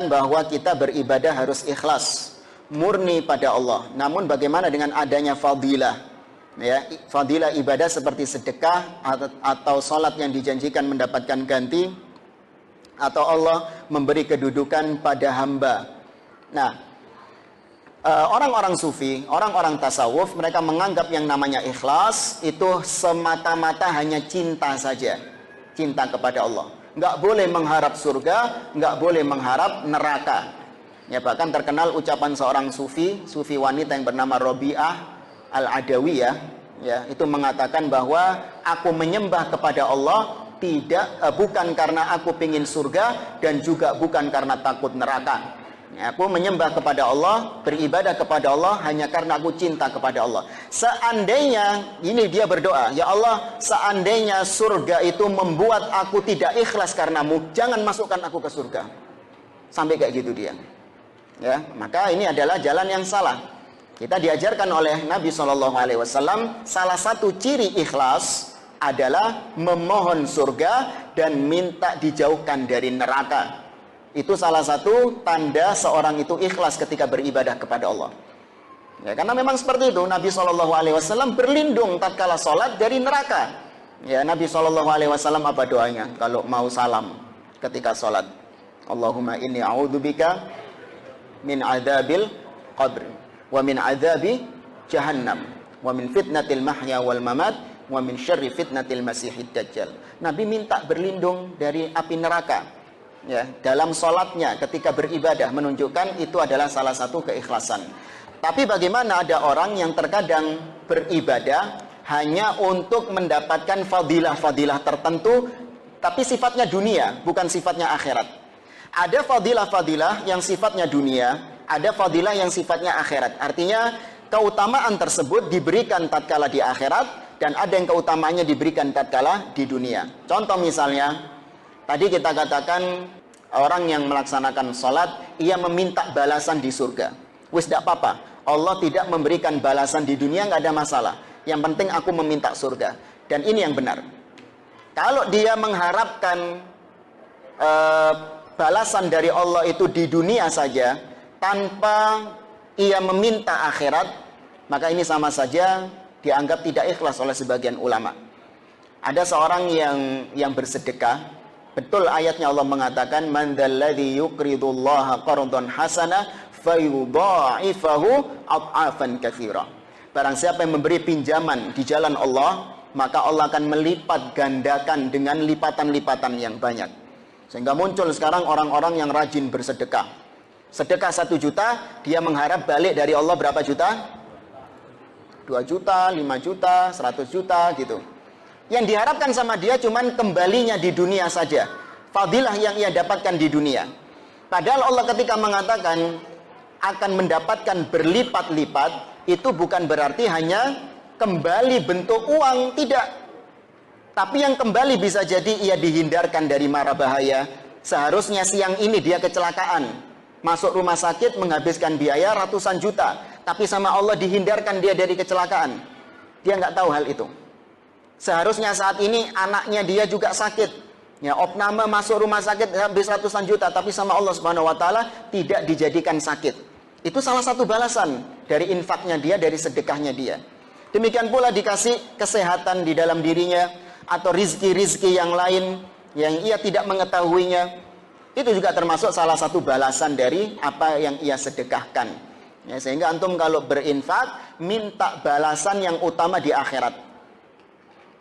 bahwa kita beribadah harus ikhlas, murni pada Allah. Namun bagaimana dengan adanya fadilah? Ya, fadilah ibadah seperti sedekah atau salat yang dijanjikan mendapatkan ganti, atau Allah memberi kedudukan pada hamba. Nah, orang-orang sufi, orang-orang tasawuf, mereka menganggap yang namanya ikhlas itu semata-mata hanya cinta saja, cinta kepada Allah. Nggak boleh mengharap surga, nggak boleh mengharap neraka. Ya, bahkan terkenal ucapan seorang sufi wanita yang bernama Rabi'ah Al-Adawiyah, ya, itu mengatakan bahwa aku menyembah kepada Allah bukan karena aku pingin surga dan juga bukan karena takut neraka. Aku menyembah kepada Allah, beribadah kepada Allah hanya karena aku cinta kepada Allah. Seandainya, ini dia berdoa, ya Allah, seandainya surga itu membuat aku tidak ikhlas karenamu, jangan masukkan aku ke surga. Sampai kayak gitu dia. Ya, maka ini adalah jalan yang salah. Kita diajarkan oleh Nabi SAW, salah satu ciri ikhlas adalah memohon surga dan minta dijauhkan dari neraka. Itu salah satu tanda seorang itu ikhlas ketika beribadah kepada Allah. Ya, karena memang seperti itu, Nabi SAW berlindung tatkala sholat dari neraka. Ya, Nabi SAW apa doanya kalau mau salam ketika sholat? Allahumma inni a'udzubika min adzabil qabr wa min adzabi jahannam wa min fitnatil mahya wal mamat wa min syarri fitnatil masihid dajjal. Nabi minta berlindung dari api neraka. Ya, dalam sholatnya ketika beribadah menunjukkan itu adalah salah satu keikhlasan. Tapi bagaimana ada orang yang terkadang beribadah hanya untuk mendapatkan fadilah-fadilah tertentu, tapi sifatnya dunia, bukan sifatnya akhirat. Ada fadilah-fadilah yang sifatnya dunia, ada fadilah yang sifatnya akhirat. Artinya keutamaan tersebut diberikan tatkala di akhirat, dan ada yang keutamaannya diberikan tatkala di dunia. Contoh misalnya, tadi kita katakan orang yang melaksanakan sholat, ia meminta balasan di surga. Wis tidak apa-apa, Allah tidak memberikan balasan di dunia, nggak ada masalah. Yang penting aku meminta surga. Dan ini yang benar. Kalau dia mengharapkan balasan dari Allah itu di dunia saja, tanpa ia meminta akhirat, maka ini sama saja dianggap tidak ikhlas oleh sebagian ulama. Ada seorang yang bersedekah. Betul ayatnya Allah mengatakan, man dzalladzi yuqridullaha qardan hasana fayudha'ifahu ad'afan katsira. Barang siapa yang memberi pinjaman di jalan Allah, maka Allah akan melipat gandakan dengan lipatan-lipatan yang banyak. Sehingga muncul sekarang orang-orang yang rajin bersedekah. Sedekah 1 juta, dia mengharap balik dari Allah berapa juta? 2 juta, 5 juta, 100 juta gitu. Yang diharapkan sama dia cuman kembalinya di dunia saja, fadilah yang ia dapatkan di dunia. Padahal Allah ketika mengatakan akan mendapatkan berlipat-lipat, itu bukan berarti hanya kembali bentuk uang, tidak. Tapi yang kembali bisa jadi ia dihindarkan dari mara bahaya. Seharusnya siang ini dia kecelakaan, masuk rumah sakit menghabiskan biaya ratusan juta, tapi sama Allah dihindarkan dia dari kecelakaan. Dia nggak tahu hal itu. Seharusnya saat ini anaknya dia juga sakit, ya, opname masuk rumah sakit habis ratusan juta, tapi sama Allah Subhanahu wa taala tidak dijadikan sakit. Itu salah satu balasan dari infaknya dia, dari sedekahnya dia. Demikian pula dikasih kesehatan di dalam dirinya, atau rizki-rizki yang lain yang ia tidak mengetahuinya. Itu juga termasuk salah satu balasan dari apa yang ia sedekahkan. Ya, sehingga antum kalau berinfak, minta balasan yang utama di akhirat.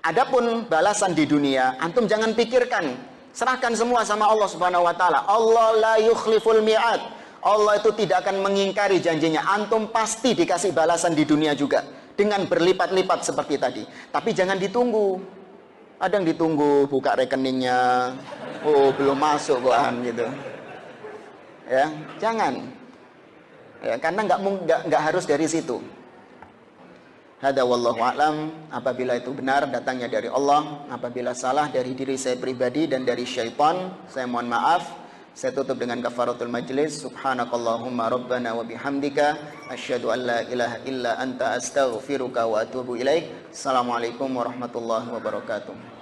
Adapun balasan di dunia, antum jangan pikirkan, serahkan semua sama Allah Subhanahu wa taala. Allah la yukhliful mi'ad. Allah itu tidak akan mengingkari janjinya. Antum pasti dikasih balasan di dunia juga dengan berlipat-lipat seperti tadi. Tapi jangan ditunggu. Ada yang ditunggu buka rekeningnya, oh belum masuk koan gitu. Ya, jangan. Ya, karena nggak harus dari situ. Hada wallahu a'lam. Apabila itu benar datangnya dari Allah, apabila salah dari diri saya pribadi dan dari syaitan, saya mohon maaf. Saya tutup dengan kafaratul majlis. Subhanakallahumma rabbana wa bihamdika asyhadu an la ilaha illa anta astaghfiruka wa atubu ilaik. Assalamualaikum warahmatullahi wabarakatuh.